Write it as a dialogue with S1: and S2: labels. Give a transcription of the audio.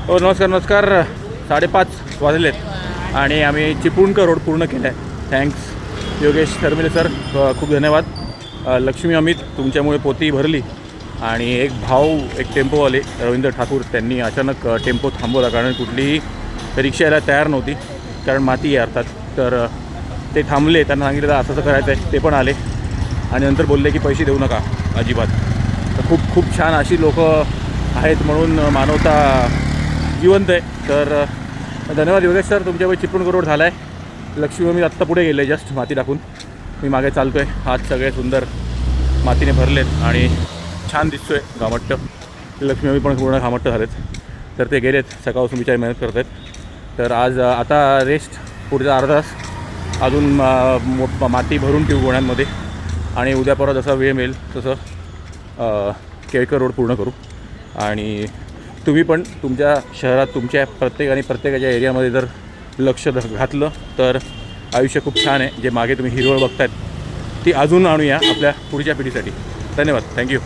S1: हो नमस्कार 5:30 वाजलेत आणि आम्ही चिपळूणकर रोड पूर्ण केला आहे. थँक्स योगेश धर्मिले सर, खूप धन्यवाद. लक्ष्मी अमित, तुमच्यामुळे पोती भरली. आणि एक टेम्पोवाले रवींद्र ठाकूर, त्यांनी अचानक टेम्पो थांबवला कारण कुठलीही रिक्षा यायला तयार नव्हती, कारण माती आहे अर्थात. तर ते थांबले, त्यांना सांगितलं असं करायचं आहे, ते पण आले आणि नंतर बोलले की पैसे देऊ नका अजिबात. तर खूप छान अशी लोक आहेत, म्हणून मानवता जिवंत आहे. तर धन्यवाद योगेश सर, तुमच्यामुळे चिपळूणकर रोड झाला आहे. लक्ष्मी मी आत्ता पुढे गेले जस्ट माती टाकून, मी मागे चालतो आहे. हात सगळे सुंदर मातीने भरलेत आणि छान दिसतो आहे घामट्ट. लक्ष्मी पण पूर्ण घामट्ट झालेत. तर ते गेलेत, सकाळपासून बिचारे मेहनत करत आहेत. तर आज आता रेस्ट, पुढचा अर्धा तास अजून माती भरून ठेवू गोण्यांमध्ये आणि उद्या परवा जसा वेळ मिळेल तसं केळकर रोड पूर्ण करू. आणि तुम्ही पण तुमच्या शहरात तुमच्या प्रत्येकाच्या एरियामध्ये जर लक्ष घातलं तर आयुष्य खूप छान आहे. जे मागे तुम्ही हिरवळ बघतायत ती अजून आणूया आपल्या पुढच्या पिढीसाठी. धन्यवाद, थँक्यू.